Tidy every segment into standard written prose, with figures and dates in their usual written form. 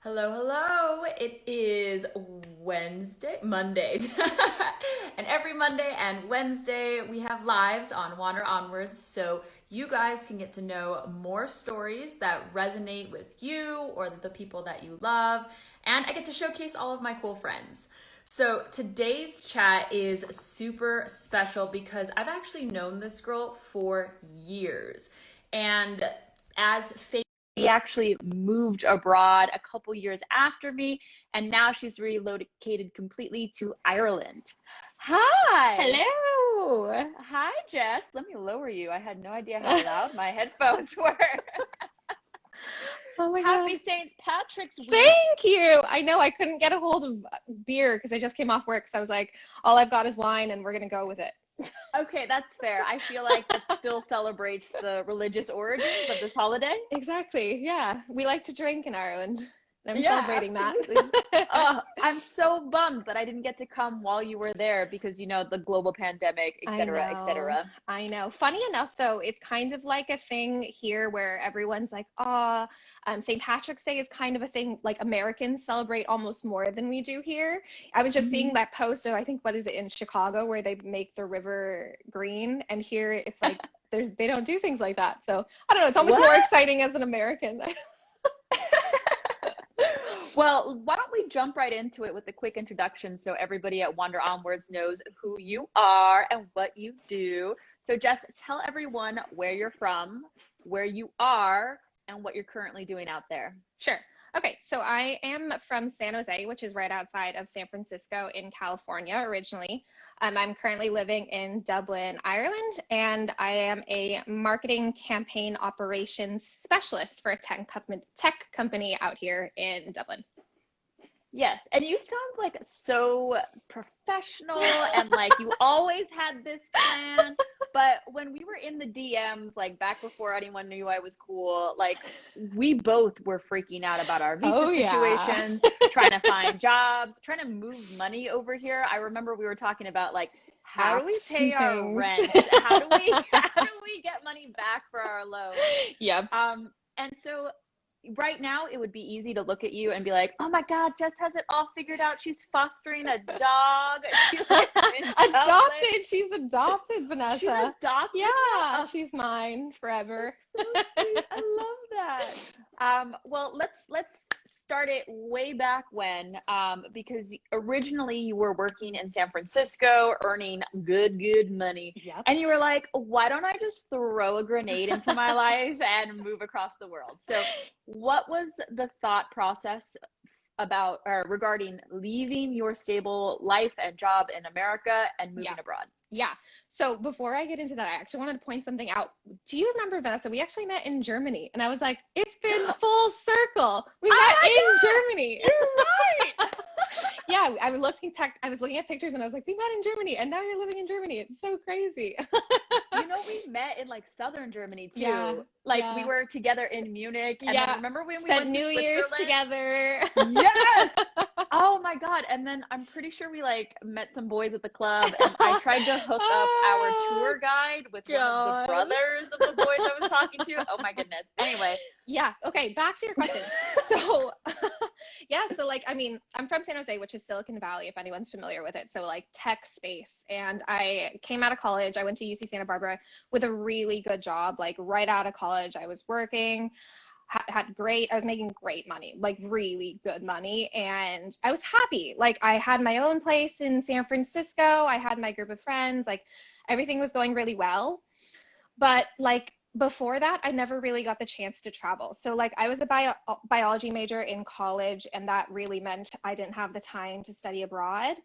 Hello, hello. It is Monday. And every Monday and Wednesday, we have lives on Wander Onwards. So you guys can get to know more stories that resonate with you or the people that you love. And I get to showcase all of my cool friends. So today's chat is super special because I've actually known this girl for years. And as fate, she actually moved abroad a couple years after me, and now she's relocated completely to Ireland. Hi. Hello. Hi, Jess. Let me lower you. I had no idea how loud my headphones were. Oh my God. Happy St. Patrick's Week. Thank you. I know I couldn't get a hold of beer because I just came off work. So I was like, all I've got is wine and we're going to go with it. Okay, that's fair. I feel like that still celebrates the religious origins of this holiday. Exactly. Yeah. We like to drink in Ireland. I'm Yeah, celebrating that. absolutely. Oh, I'm so bummed that I didn't get to come while you were there because the global pandemic, et I cetera, et know. cetera. I know. Funny enough, though, it's kind of like a thing here where everyone's like, oh, St. Patrick's Day is kind of a thing like Americans celebrate almost more than we do here. I was just seeing Mhm. that post of, I think, what is it in Chicago where they make the river green, and here it's like they don't do things like that. So I don't know. It's almost more What? exciting as an American. Well, why don't we jump right into it with a quick introduction so everybody at Wander Onwards knows who you are and what you do. So, Jess, tell everyone where you're from, where you are, and what you're currently doing out there. Sure. Okay, so I am from San Jose, which is right outside of San Francisco in California originally. I'm currently living in Dublin, Ireland, and I am a marketing campaign operations specialist for a tech company out here in Dublin. Yes, and you sound like so professional and like you always had this plan. But when we were in the DMs, like back before anyone knew I was cool, like we both were freaking out about our visa Oh, yeah. situations, trying to find jobs, trying to move money over here. I remember we were talking about like how do we Apps pay and our things. rent? How do we get money back for our loan? Yep. And so right now it would be easy to look at you and be like, oh my God, Jess has it all figured out. She's fostering a dog. She lives in Dublin. Adopted. She's adopted, She's Vanessa. adopted now. Yeah, Oh, she's mine that's forever. so sweet. I love that. Well, let's start it way back when, because originally you were working in San Francisco, earning good money, Yep. and you were like, why don't I just throw a grenade into my life and move across the world? So, what was the thought process about or regarding leaving your stable life and job in America and Yeah. moving abroad? Yeah. So before I get into that, I actually wanted to point something out. Do you remember, Vanessa? We actually met in Germany. And I was like, it's been full circle. We Oh met my in God, Germany. you're right. Yeah, I was looking at pictures and I was like, we met in Germany and now you're living in Germany. It's so crazy. We met in like southern Germany Yeah. too. Like we Yeah. were together in Munich, and then Yeah. remember when we Spent went to New Year's Switzerland? together. Yes. Oh my God. And then I'm pretty sure we like met some boys at the club, and I tried to hook up our Oh, tour guide with one of the God. brothers of the boys I was talking to. Oh my goodness. Anyway. Yeah. Okay. Back to your question. So, yeah. So, like, I mean, I'm from San Jose, which is Silicon Valley, if anyone's familiar with it. So, like, tech space. And I came out of college. I went to UC Santa Barbara with a really good job. Like, right out of college, I was working, I was making great money, like, really good money. And I was happy. Like, I had my own place in San Francisco. I had my group of friends. Like, everything was going really well. But like before that, I never really got the chance to travel. So like I was a biology major in college, and that really meant I didn't have the time to study abroad.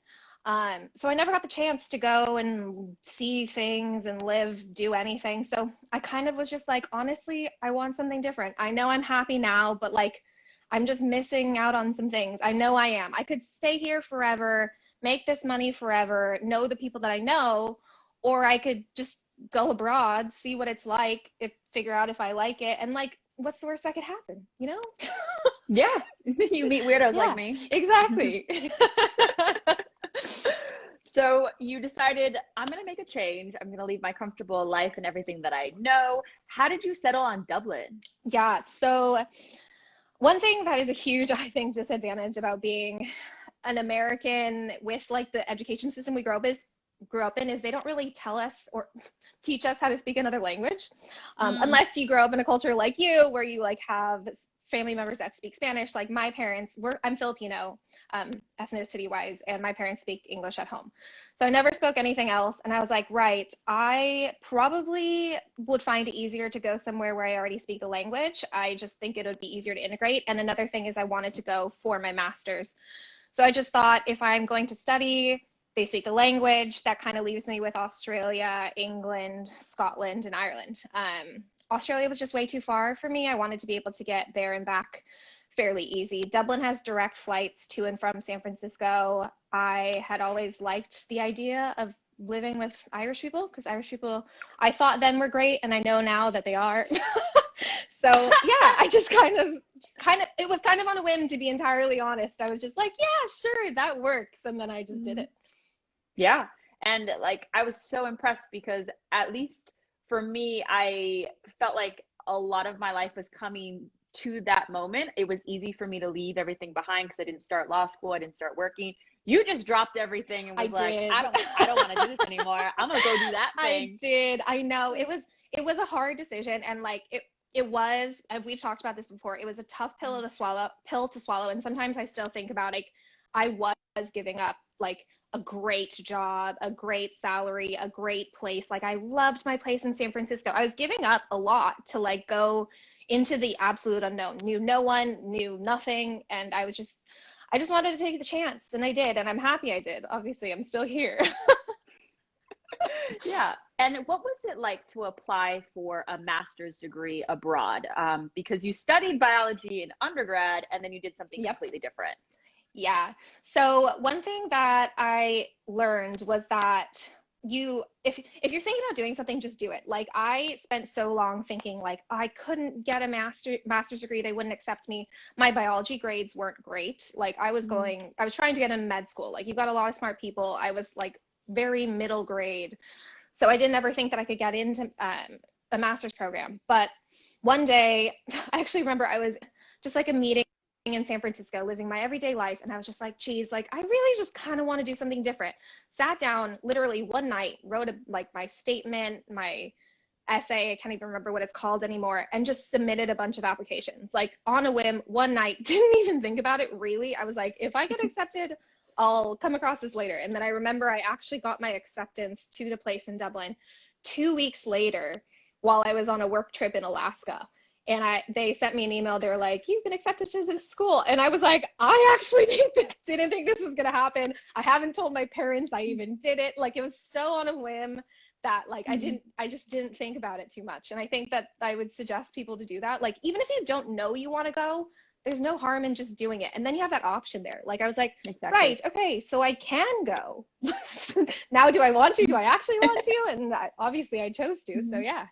So I never got the chance to go and see things and live, do anything. So I kind of was just like, honestly, I want something different. I know I'm happy now, but like I'm just missing out on some things. I know I am. I could stay here forever, make this money forever, know the people that I know, or I could just go abroad, see what it's like, figure out if I like it, and like, what's the worst that could happen, you know? Yeah. You meet weirdos like Yeah, me. exactly. So you decided, I'm going to make a change. I'm going to leave my comfortable life and everything that I know. How did you settle on Dublin? Yeah, so One thing that is a huge, I think, disadvantage about being an American with like the education system we grew up in is they don't really tell us or teach us how to speak another language, unless you grow up in a culture like you where you like have family members that speak Spanish. Like my parents I'm Filipino, ethnicity wise, and my parents speak English at home. So I never spoke anything else. And I was like, right, I probably would find it easier to go somewhere where I already speak the language. I just think it would be easier to integrate. And another thing is I wanted to go for my master's. So I just thought if I'm going to study, they speak the language, that kind of leaves me with Australia, England, Scotland, and Ireland. Australia was just way too far for me. I wanted to be able to get there and back fairly easy. Dublin has direct flights to and from San Francisco. I had always liked the idea of living with Irish people because Irish people, I thought then were great, and I know now that they are. So yeah, I just it was kind of on a whim, to be entirely honest. I was just like, yeah, sure, that works. And then I just did it. Yeah. And like, I was so impressed because at least for me, I felt like a lot of my life was coming to that moment. It was easy for me to leave everything behind because I didn't start law school. I didn't start working. You just dropped everything and was I don't want to do this anymore. I'm going to go do that thing. I did. I know. It was a hard decision. And like, it was, and we've talked about this before, it was a tough pill to swallow. And sometimes I still think about like, I was giving up like a great job, a great salary, a great place. Like I loved my place in San Francisco. I was giving up a lot to like go into the absolute unknown, knew no one, knew nothing. And I just wanted to take the chance, and I did. And I'm happy I did. Obviously, I'm still here. Yeah. And what was it like to apply for a master's degree abroad? Because you studied biology in undergrad and then you did something completely different. Yeah. So one thing that I learned was that if you're thinking about doing something, just do it. Like I spent so long thinking like I couldn't get a master's degree, they wouldn't accept me. My biology grades weren't great. Like I was trying to get into med school. Like you've got a lot of smart people. I was like very middle grade. So I didn't ever think that I could get into a master's program. But one day, I actually remember I was just like a meeting in San Francisco, living my everyday life. And I was just like, geez, like I really just kind of want to do something different. Sat down literally one night, wrote my statement, my essay, I can't even remember what it's called anymore, and just submitted a bunch of applications. Like on a whim, one night, didn't even think about it really. I was like, if I get accepted, I'll come across this later. And then I remember I actually got my acceptance to the place in Dublin 2 weeks later while I was on a work trip in Alaska. And they sent me an email. They were like, you've been accepted to this school. And I was like, I actually didn't think this was going to happen. I haven't told my parents I even did it. Like it was so on a whim that like I just didn't think about it too much. And I think that I would suggest people to do that. Like even if you don't know you want to go, there's no harm in just doing it. And then you have that option there. Like I was like, right, okay, so I can go. Now do I want to? Do I actually want to? And obviously I chose to. So yeah.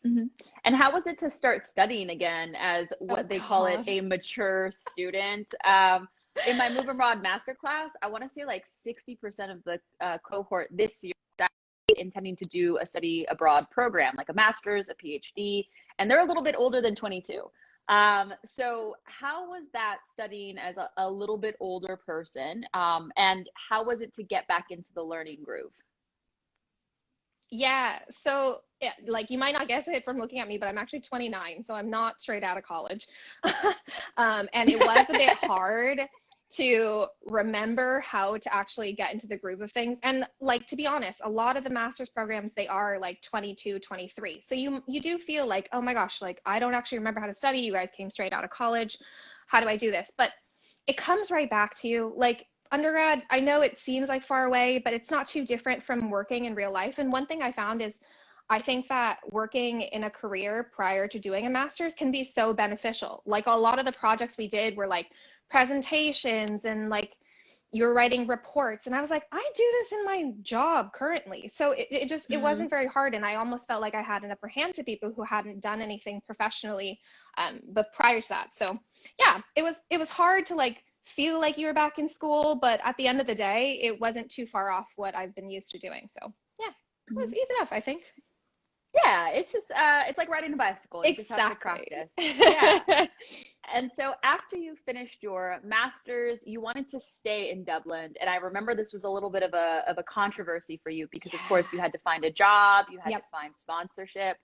Mm-hmm. And how was it to start studying again as what they call it, a mature student? In my Move Abroad masterclass, I want to say like 60% of the cohort this year is intending to do a study abroad program, like a master's, a PhD, and they're a little bit older than 22. So how was that studying as a little bit older person? And how was it to get back into the learning groove? Yeah, so like you might not guess it from looking at me, but I'm actually 29, so I'm not straight out of college. And it was a bit hard to remember how to actually get into the groove of things. And like, to be honest, a lot of the master's programs, they are like 22, 23. So you do feel like, oh my gosh, like I don't actually remember how to study. You guys came straight out of college. How do I do this? But it comes right back to you. Like undergrad, I know it seems like far away, but it's not too different from working in real life. And one thing I found is I think that working in a career prior to doing a master's can be so beneficial. Like a lot of the projects we did were like presentations and like you're writing reports. And I was like, I do this in my job currently. So it wasn't very hard. And I almost felt like I had an upper hand to people who hadn't done anything professionally but prior to that. So yeah, it was hard to like feel like you were back in school, but at the end of the day, it wasn't too far off what I've been used to doing. So yeah, it was easy enough, I think. Yeah, it's just it's like riding a bicycle. You just have to Exactly. practice. Yeah. And so after you finished your master's, you wanted to stay in Dublin. And I remember this was a little bit of a controversy for you because of course you had to find a job, you had to Yep. find sponsorship.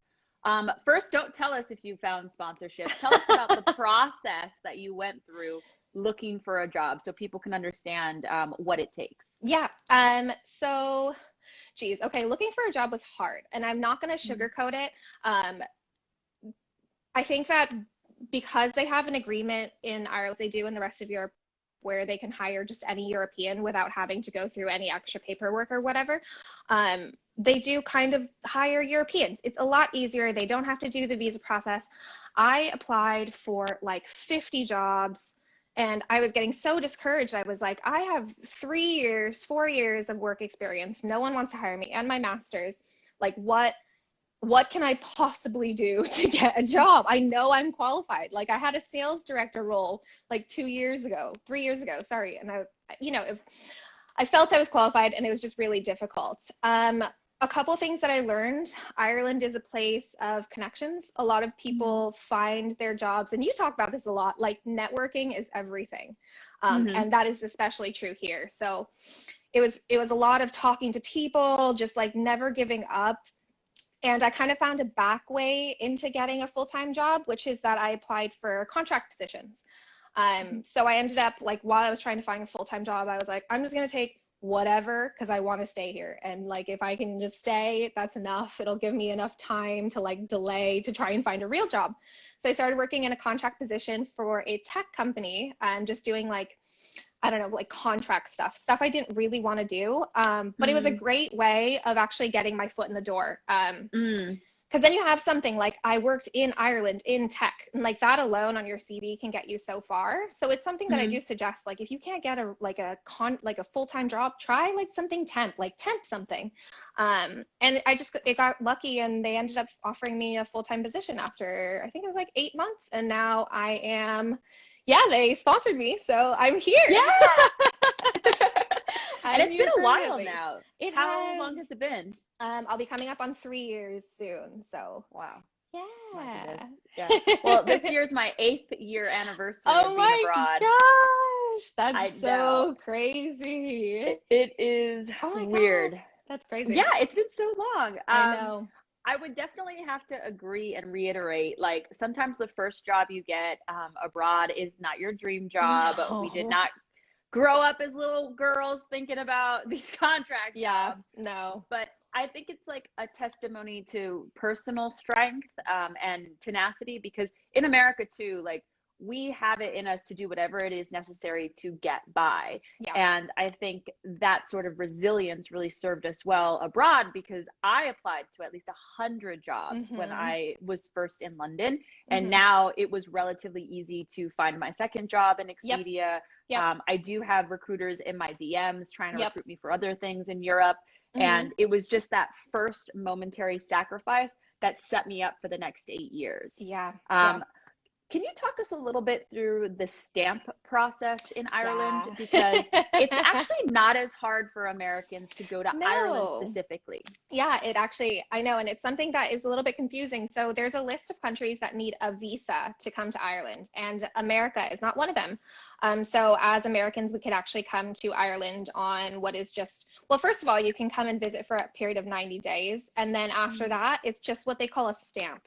First, don't tell us if you found sponsorship. Tell us about the process that you went through looking for a job so people can understand what it takes. Yeah. So, geez, okay, looking for a job was hard, and I'm not going to Mhm. sugarcoat it. Um, I think that because they have an agreement in Ireland, they do in the rest of Europe, where they can hire just any European without having to go through any extra paperwork or whatever. They do kind of hire Europeans. It's a lot easier. They don't have to do the visa process. I applied for like 50 jobs and I was getting so discouraged. I was like, I have 3 years, 4 years of work experience. No one wants to hire me and my master's. Like, what can I possibly do to get a job? I know I'm qualified. Like I had a sales director role like 2 years ago, 3 years ago, sorry. And I felt I was qualified and it was just really difficult. A couple things that I learned, Ireland is a place of connections. A lot of Mhm. people find their jobs, and you talk about this a lot, like networking is everything. Mhm. And that is especially true here. So it was a lot of talking to people, just like never giving up, and I kind of found a back way into getting a full-time job, which is that I applied for contract positions. Mhm. So I ended up like while I was trying to find a full-time job, I was like, I'm just gonna take whatever because I want to stay here. And like if I can just stay, that's enough. It'll give me enough time to like delay to try and find a real job. So I started working in a contract position for a tech company, just doing like I don't know, like contract stuff I didn't really want to do. But it was a Mhm. great way of actually getting my foot in the door. Mm. Because then you have something like I worked in Ireland in tech, and like that alone on your CV can get you so far. So it's something that I do Mhm. suggest. Like if you can't get a full-time job, try like something temp, like temp something. And it got lucky, and they ended up offering me a full-time position after I think it was like 8 months, and now I am. Yeah, they sponsored me, so I'm here. Yeah. And I'm it's been here a while permanently. now. It How has. long has it been? I'll be coming up on 3 years soon, so Wow. My goodness. yeah. Yeah. Well, this year is my 8th year anniversary of Oh being my abroad. gosh, I that's know. so crazy. It is Oh my gosh, weird. that's Yeah, crazy. it's been so long. I know. I would definitely have to agree and reiterate, like sometimes the first job you get abroad is not your dream job. We did No. not grow up as little girls thinking about these contract Yeah, jobs. no. But I think it's like a testimony to personal strength and tenacity because in America too, like we have it in us to do whatever it is necessary to get by. Yeah. And I think that sort of resilience really served us well abroad because I applied to at least 100 jobs when Mm-hmm. I was first in London. And Mm-hmm. now it was relatively easy to find my second job in Yep. Expedia. Yep. I do have recruiters in my DMs trying to Yep. recruit me for other things in Europe. Mm-hmm. And it was just that first momentary sacrifice that set me up for the next 8 years. Yeah. Yeah. Um, can you talk us a little bit through the stamp process in Ireland? Yeah. Because it's actually not as hard for Americans to go to Ireland No. specifically. Yeah, it actually, I know, and it's something that is a little bit confusing. So there's a list of countries that need a visa to come to Ireland, and America is not one of them. So as Americans, we could actually come to Ireland on what is just, well, first of all, you can come and visit for a period of 90 days, and then after Mhm. that, it's just what they call a stamp.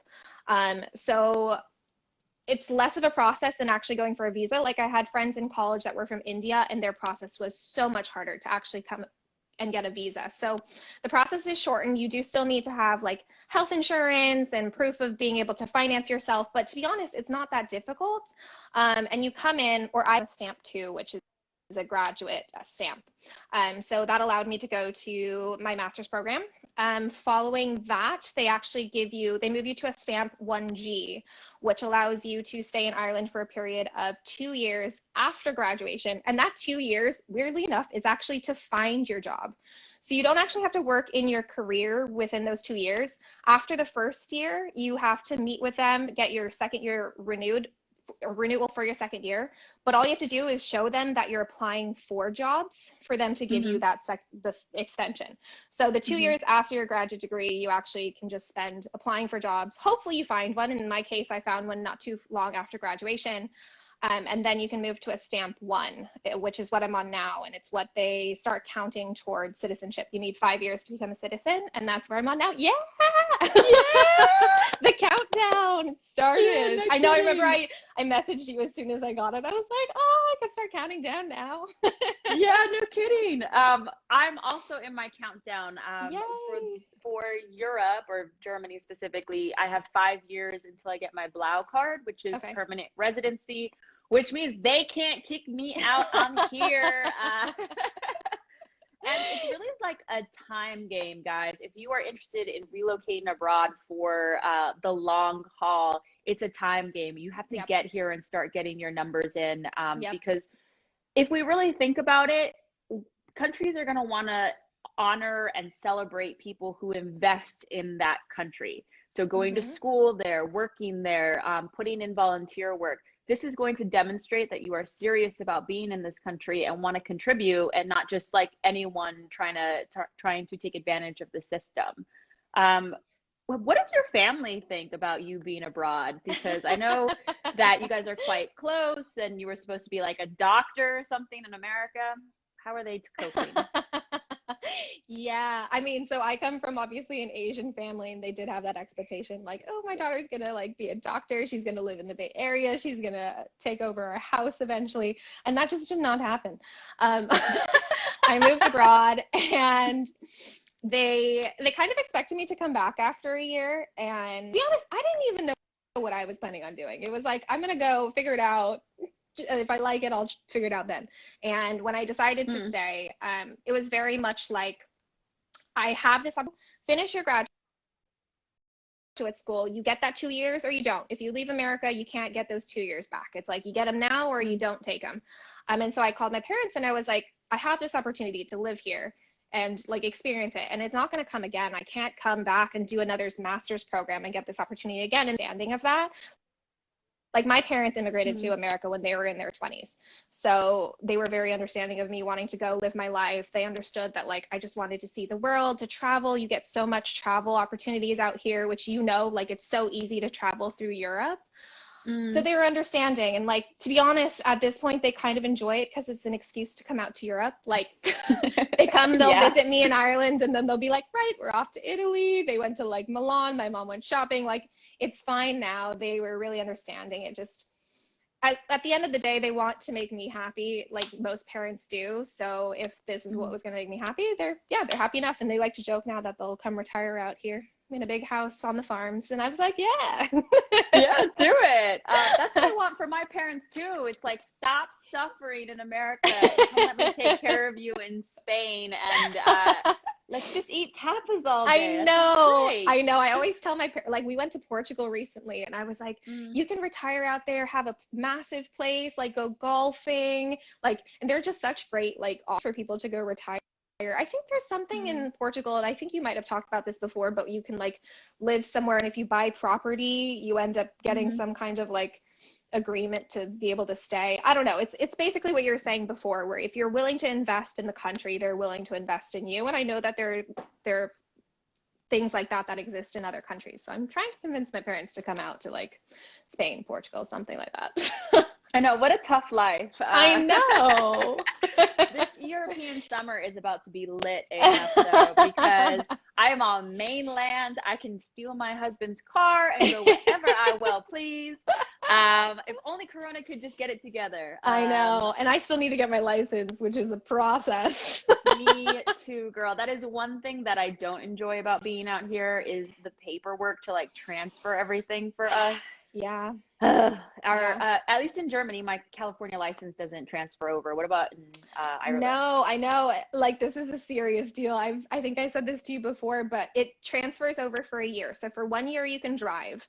So it's less of a process than actually going for a visa. Like I had friends in college that were from India, and their process was so much harder to actually come and get a visa. So the process is shortened. You do still need to have like health insurance and proof of being able to finance yourself. But to be honest, it's not that difficult. And you come in, or I have a stamp too, which is a graduate stamp. So that allowed me to go to my master's program. Following that, they move you to a stamp 1G, which allows you to stay in Ireland for a period of 2 years after graduation. And that 2 years, weirdly enough, is actually to find your job. So you don't actually have to work in your career within those 2 years. After the first year, you have to meet with them, get your second year renewed renewal for your second year, but all you have to do is show them that you're applying for jobs for them to give you that this extension. So the 2 years after your graduate degree, you actually can just spend applying for jobs. Hopefully you find one. In my case, I found one not too long after graduation. And then you can move to a stamp 1, which is what I'm on now. And it's what they start counting towards citizenship. You need 5 years to become a citizen. And that's where I'm on now. Yeah. The countdown started. Yeah, I know. I remember I messaged you as soon as I got it. I was like, oh, I can start counting down now. Yeah, no kidding. I'm also in my countdown. For Europe, or Germany specifically, I have 5 years until I get my Blau card, which is permanent residency, which means they can't kick me out on here. And it's really like a time game, guys. If you are interested in relocating abroad for the long haul, it's a time game. You have to get here and start getting your numbers in, because if we really think about it, countries are going to want to honor and celebrate people who invest in that country. So going to school there, working there, putting in volunteer work. This is going to demonstrate that you are serious about being in this country and want to contribute, and not just like anyone trying to take advantage of the system. What does your family think about you being abroad? Because I know that you guys are quite close, and you were supposed to be like a doctor or something in America. How are they coping? Yeah, I mean, so I come from obviously an Asian family, and they did have that expectation, like, oh, my daughter's gonna like be a doctor, she's gonna live in the Bay Area, she's gonna take over our house eventually, and that just did not happen. I moved abroad, and they kind of expected me to come back after a year, and to be honest, I didn't even know what I was planning on doing. It was like, I'm gonna go figure it out. If I like it, I'll figure it out then. And when I decided to stay, it was very much like, I have this, finish your graduate school, you get that 2 years or you don't. If you leave America, you can't get those 2 years back. It's like, you get them now or you don't take them. And so I called my parents and I was like, I have this opportunity to live here and like experience it. And it's not going to come again. I can't come back and do another master's program and get this opportunity again. And understanding of that. Like, my parents immigrated to America when they were in their 20s. So they were very understanding of me wanting to go live my life. They understood that, like, I just wanted to see the world, to travel. You get so much travel opportunities out here, which, like, it's so easy to travel through Europe. So they were understanding. And, like, to be honest, at this point, they kind of enjoy it because it's an excuse to come out to Europe. Like, they come, they'll visit me in Ireland, and then they'll be like, right, we're off to Italy. They went to, like, Milan. My mom went shopping. Like, it's fine now. They were really understanding. It just, at the end of the day, they want to make me happy, like most parents do. So if this is what was going to make me happy, they're happy enough. And they like to joke now that they'll come retire out here in a big house on the farms. And I was like, yeah. Yeah, do it. That's what I want for my parents too. It's like, stop suffering in America. Come let me take care of you in Spain, and let's just eat tapas all day. I know. I always tell my parents, like, we went to Portugal recently, and I was like, you can retire out there, have a massive place, like go golfing, like, and they're just such great, like, offers for people to go retire. I think there's something in Portugal, and I think you might have talked about this before, but you can like live somewhere, and if you buy property, you end up getting some kind of like agreement to be able to stay. I don't know. It's basically what you were saying before, where if you're willing to invest in the country, they're willing to invest in you. And I know that there are things like that exist in other countries. So I'm trying to convince my parents to come out to like Spain, Portugal, something like that. I know, what a tough life. I know. This European summer is about to be lit AF though, because I am on mainland. I can steal my husband's car and go wherever I well please. If only Corona could just get it together. I know, and I still need to get my license, which is a process. Me too, girl. That is one thing that I don't enjoy about being out here, is the paperwork to like transfer everything for us. Yeah. At least in Germany, my California license doesn't transfer over. What about in Ireland? No, I know. Like, this is a serious deal. I think I said this to you before, but it transfers over for a year. So for 1 year, you can drive.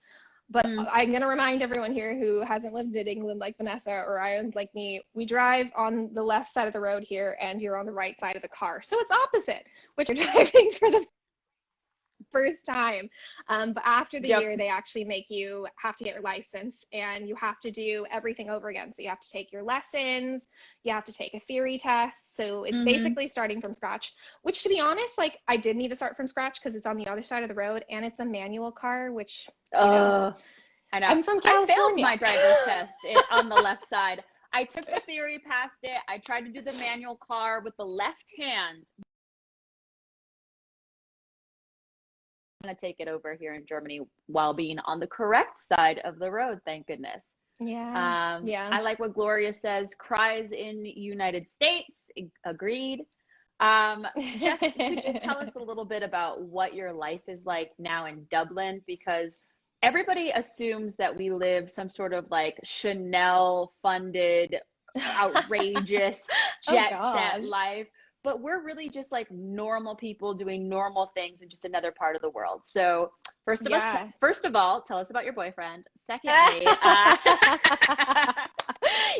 But I'm going to remind everyone here who hasn't lived in England like Vanessa, or Ireland like me, we drive on the left side of the road here, and you're on the right side of the car. So it's opposite, which you're driving for the first time. But after the Yep. year, they actually make you have to get your license, and you have to do everything over again. So you have to take your lessons, you have to take a theory test. So it's Mm-hmm. basically starting from scratch, which, to be honest, like, I did need to start from scratch because it's on the other side of the road and it's a manual car, which, you know, I know. I'm from I failed California. my driver's test on the left side. I took the theory, passed it. I tried to do the manual car with the left hand. I'm going to take it over here in Germany while being on the correct side of the road, thank goodness. Yeah. Yeah. I like what Gloria says, cries in United States. Agreed. Jess, could you tell us a little bit about what your life is like now in Dublin? Because everybody assumes that we live some sort of like Chanel funded, outrageous Oh jet gosh. set life, but we're really just like normal people doing normal things in just another part of the world. So Yeah. first of all, tell us about your boyfriend. Secondly,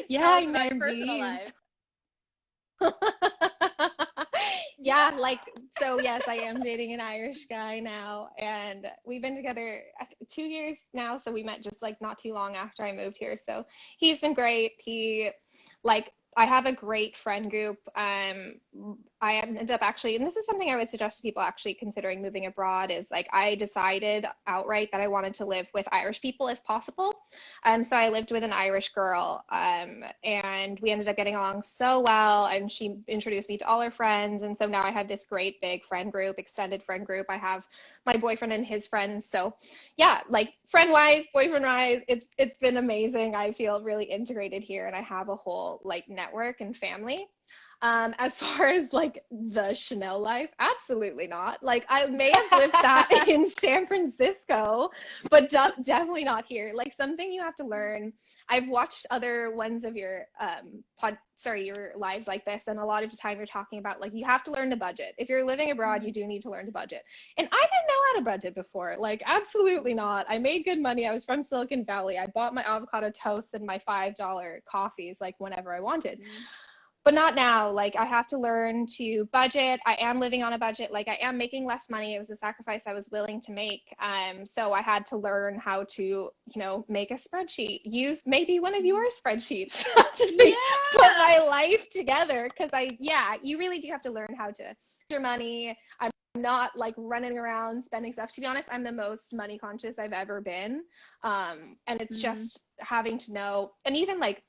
Yeah, tell I us know, about your personal geez. life. Yeah, like, so yes, I am dating an Irish guy now, and we've been together 2 years now. So we met just like not too long after I moved here. So he's been great. Like, I have a great friend group. I ended up actually, and this is something I would suggest to people actually considering moving abroad, is like, I decided outright that I wanted to live with Irish people if possible. So I lived with an Irish girl, and we ended up getting along so well, and she introduced me to all her friends, and so now I have this great big friend group, extended friend group. I have my boyfriend and his friends. So yeah, like, friend wise, boyfriend wise, it's been amazing. I feel really integrated here, and I have a whole like network and family. As far as like the Chanel life, absolutely not. Like, I may have lived that in San Francisco, but definitely not here. Like, something you have to learn. I've watched other ones of your your lives like this, and a lot of the time you're talking about like, you have to learn to budget. If you're living abroad, you do need to learn to budget. And I didn't know how to budget before. Like, absolutely not. I made good money. I was from Silicon Valley. I bought my avocado toast and my $5 coffees like whenever I wanted. But not now. Like, I have to learn to budget. I am living on a budget. Like, I am making less money. It was a sacrifice I was willing to make. So I had to learn how to, make a spreadsheet. Use maybe one of your spreadsheets to put my life together. Because you really do have to learn how to your money. I'm not like running around spending stuff. To be honest, I'm the most money conscious I've ever been. And it's just having to know, and even like,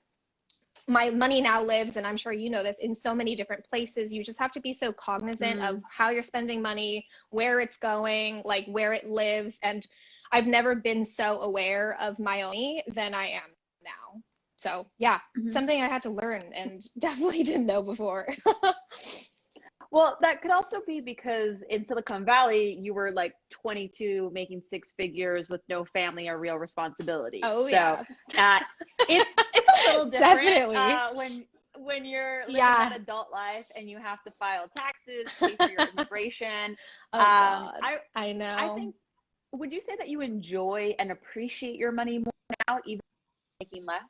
my money now lives, and I'm sure you know this, in so many different places. You just have to be so cognizant of how you're spending money, where it's going, like where it lives. And I've never been so aware of my own money than I am now. So yeah, something I had to learn and definitely didn't know before. Well, that could also be because in Silicon Valley, you were like 22 making six figures with no family or real responsibility. Oh, yeah. So it's a little different Definitely. when you're living that adult life and you have to file taxes, pay for your immigration. Oh, God. I know. I think, would you say that you enjoy and appreciate your money more now, even making less?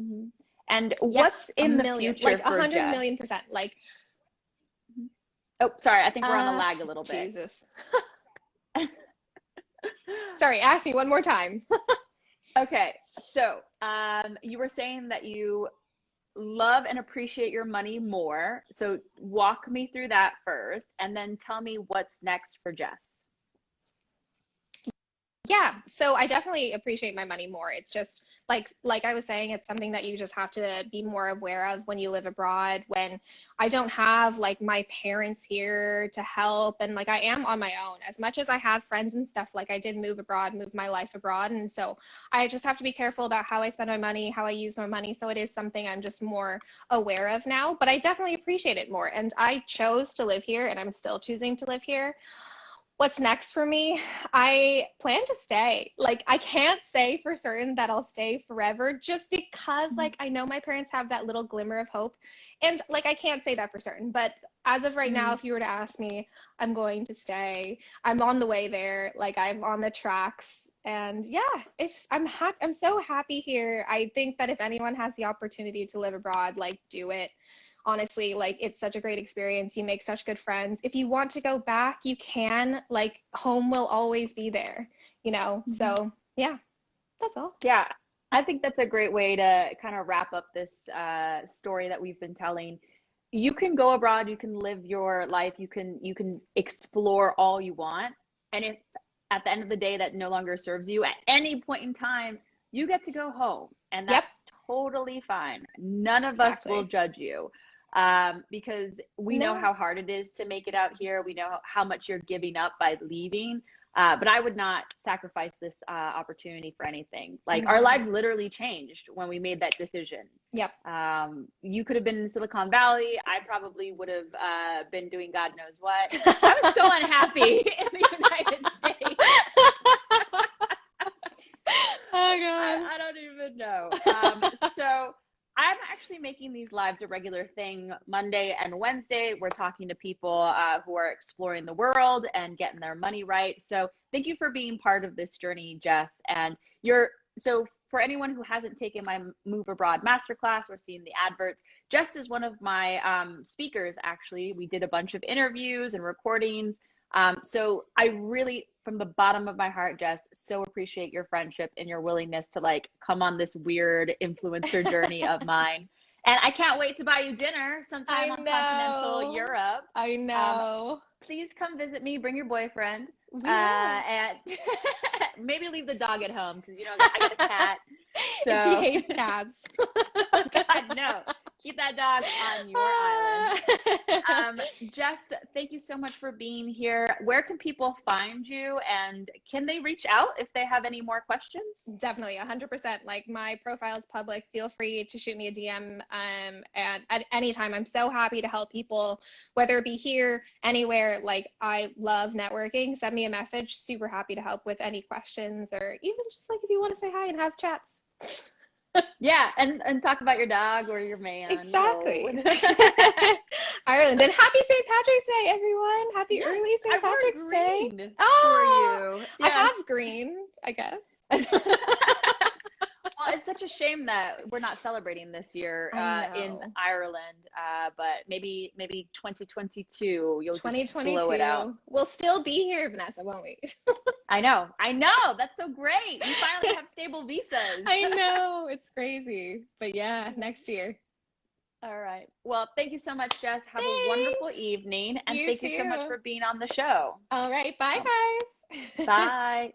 Mm-hmm. And what's in the future like for 100 Jess? million%. Like, oh, sorry, I think we're on a lag a little bit. Jesus. Sorry, ask me one more time. Okay, so you were saying that you love and appreciate your money more. So walk me through that first, and then tell me what's next for Jess. Yeah, so I definitely appreciate my money more. It's just like I was saying, it's something that you just have to be more aware of when you live abroad, when I don't have like my parents here to help, and like I am on my own. As much as I have friends and stuff, like I did move my life abroad, and so I just have to be careful about how I spend my money, how I use my money. So it is something I'm just more aware of now, but I definitely appreciate it more. And I chose to live here, and I'm still choosing to live here. What's next for me? I plan to stay. Like, I can't say for certain that I'll stay forever, just because like I know my parents have that little glimmer of hope, and like I can't say that for certain. But as of right now, if you were to ask me, I'm going to stay. I'm on the way there. Like, I'm on the tracks. And yeah, I'm happy. I'm so happy here. I think that if anyone has the opportunity to live abroad, like, do it. honestly, like, it's such a great experience. You make such good friends. If you want to go back, you can. Like, home will always be there, you know? So, yeah, that's all. Yeah, I think that's a great way to kind of wrap up this story that we've been telling. You can go abroad, you can live your life, you can explore all you want, and if at the end of the day that no longer serves you at any point in time, you get to go home, and Yep. that's totally fine. None of us will Exactly. judge you, because we know No. how hard it is to make it out here. We know how much you're giving up by leaving. But I would not sacrifice this opportunity for anything. Like, our No. lives literally changed when we made that decision. Yep. You could have been in Silicon Valley. I probably would have been doing God knows what. I was so unhappy in the United States. Oh God. I don't even know. So I'm actually making these lives a regular thing. Monday and Wednesday, we're talking to people who are exploring the world and getting their money right. So thank you for being part of this journey, Jess. And so for anyone who hasn't taken my Move Abroad Masterclass or seen the adverts, Jess is one of my speakers, actually. We did a bunch of interviews and recordings. So I really, from the bottom of my heart, Jess, so appreciate your friendship and your willingness to like come on this weird influencer journey of mine. And I can't wait to buy you dinner sometime on continental Europe. I know. Please come visit me. Bring your boyfriend. We will. And maybe leave the dog at home because, you know, I got a cat. So. She hates cats. God, no. Keep that dog on your island. Jess, thank you so much for being here. Where can people find you, and can they reach out if they have any more questions? Definitely, 100%. Like, my profile is public. Feel free to shoot me a DM and at any time. I'm so happy to help people, whether it be here, anywhere. Like, I love networking. Send me a message. Super happy to help with any questions, or even just like if you want to say hi and have chats. Yeah, and talk about your dog or your man. Exactly. Ireland. And happy St. Patrick's Day, everyone. Happy early St. Patrick's Day. Oh, for you. I have green, I guess. Well, it's such a shame that we're not celebrating this year in Ireland, but maybe 2022 you'll just blow it out. We'll still be here, Vanessa, won't we? I know. That's so great. You finally have stable visas. I know, it's crazy, but yeah, next year. All right. Well, thank you so much, Jess. Have a wonderful evening, and thank you so much for being on the show. All right. Bye, guys. Bye.